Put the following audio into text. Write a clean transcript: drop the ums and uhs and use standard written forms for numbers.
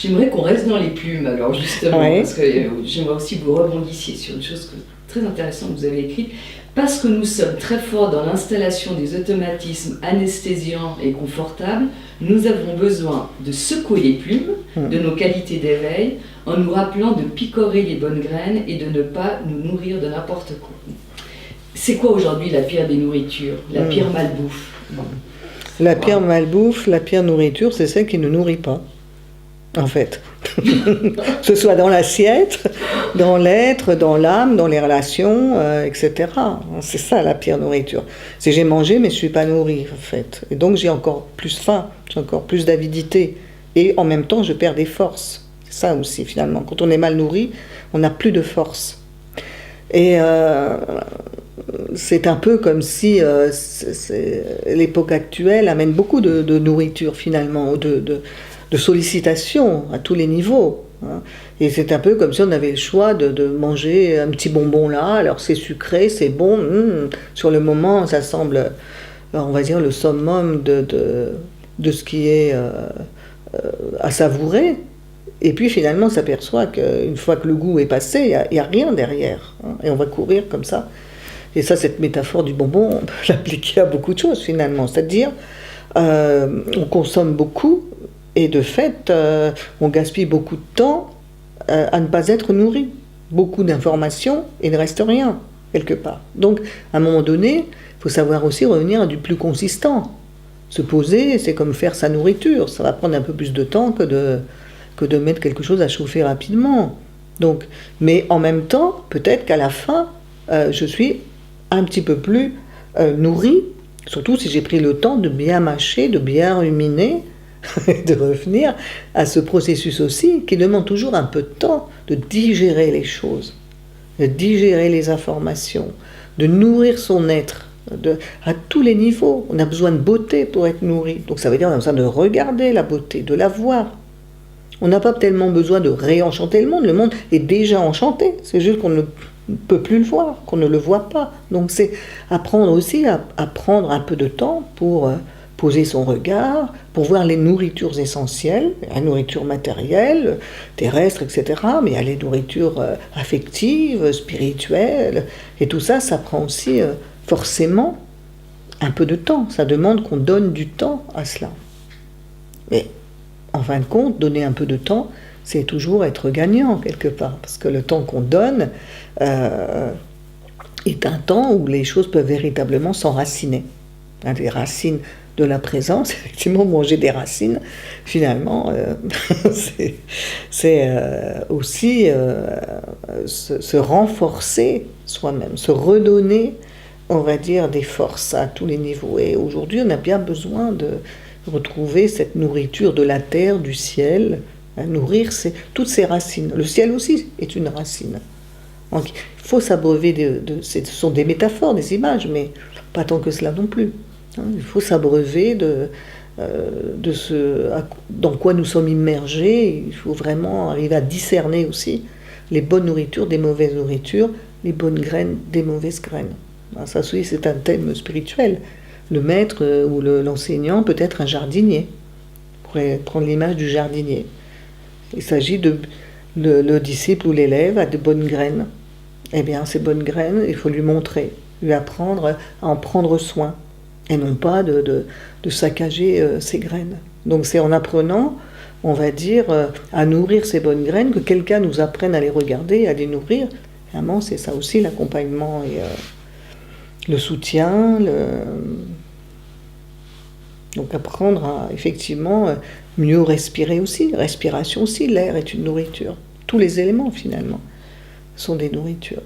J'aimerais qu'on reste dans les plumes, alors justement, Oui. parce que j'aimerais aussi que vous rebondissiez sur une chose très intéressante que vous avez écrite. Parce que nous sommes très forts dans l'installation des automatismes anesthésiants et confortables, nous avons besoin de secouer les plumes de nos qualités d'éveil en nous rappelant de picorer les bonnes graines et de ne pas nous nourrir de n'importe quoi. C'est quoi aujourd'hui la pire des nourritures, la pire malbouffe? La pire malbouffe, la pire nourriture, c'est celle qui ne nourrit pas, en fait. Que ce soit dans l'assiette, dans l'être, dans l'âme, dans les relations, etc. C'est ça la pire nourriture. C'est j'ai mangé mais je ne suis pas nourri, en fait. Et donc j'ai encore plus faim, j'ai encore plus d'avidité. Et en même temps, je perds des forces. C'est ça aussi, finalement. Quand on est mal nourri, on n'a plus de force. Et c'est un peu comme si l'époque actuelle amène beaucoup de nourriture, finalement, de sollicitation à tous les niveaux. Hein. Et c'est un peu comme si on avait le choix de manger un petit bonbon là, alors c'est sucré, c'est bon, sur le moment ça semble, on va dire, le summum de ce qui est à savourer. Et puis finalement on s'aperçoit qu'une fois que le goût est passé, il n'y a rien derrière. Hein, et on va courir comme ça. Et ça, cette métaphore du bonbon, on peut l'appliquer à beaucoup de choses finalement. C'est-à-dire, on consomme beaucoup, et de fait, on gaspille beaucoup de temps à ne pas être nourri. Beaucoup d'informations, et il ne reste rien, quelque part. Donc, à un moment donné, il faut savoir aussi revenir à du plus consistant. Se poser, c'est comme faire sa nourriture. Ça va prendre un peu plus de temps que de mettre quelque chose à chauffer rapidement. Donc, mais en même temps, peut-être qu'à la fin, je suis un petit peu plus nourri, surtout si j'ai pris le temps de bien mâcher, de bien ruminer, de revenir à ce processus aussi qui demande toujours un peu de temps de digérer les choses, de digérer les informations, de nourrir son être à tous les niveaux. On a besoin de beauté pour être nourri, donc ça veut dire qu'on a besoin de regarder la beauté, de la voir. On n'a pas tellement besoin de réenchanter le monde est déjà enchanté, c'est juste qu'on ne peut plus le voir, qu'on ne le voit pas. Donc c'est apprendre aussi à prendre un peu de temps pour poser son regard, pour voir les nourritures essentielles, la nourriture matérielle, terrestre, etc., mais il y a les nourritures affectives, spirituelles, et tout ça, ça prend aussi forcément un peu de temps, ça demande qu'on donne du temps à cela. Mais en fin de compte, donner un peu de temps, c'est toujours être gagnant quelque part, parce que le temps qu'on donne est un temps où les choses peuvent véritablement s'enraciner. Les racines de la présence, effectivement, manger des racines, finalement, c'est aussi se renforcer soi-même, se redonner, on va dire, des forces à tous les niveaux. Et aujourd'hui, on a bien besoin de retrouver cette nourriture de la terre, du ciel, nourrir toutes ces racines. Le ciel aussi est une racine. Donc, il faut s'abreuver ce sont des métaphores, des images, mais pas tant que cela non plus. Il faut s'abreuver de ce dans quoi nous sommes immergés. Il faut vraiment arriver à discerner aussi les bonnes nourritures des mauvaises nourritures, les bonnes graines des mauvaises graines. Alors ça aussi, c'est un thème spirituel. Le maître ou l'enseignant peut être un jardinier. On pourrait prendre l'image du jardinier. Il s'agit de le disciple ou l'élève a de bonnes graines. Eh bien, ces bonnes graines, il faut lui montrer, lui apprendre à en prendre soin, et non pas de saccager ces graines. Donc c'est en apprenant, on va dire, à nourrir ces bonnes graines, que quelqu'un nous apprenne à les regarder, à les nourrir. Vraiment, c'est ça aussi l'accompagnement et le soutien. Donc apprendre à effectivement mieux respirer aussi. Respiration aussi, l'air est une nourriture. Tous les éléments finalement sont des nourritures.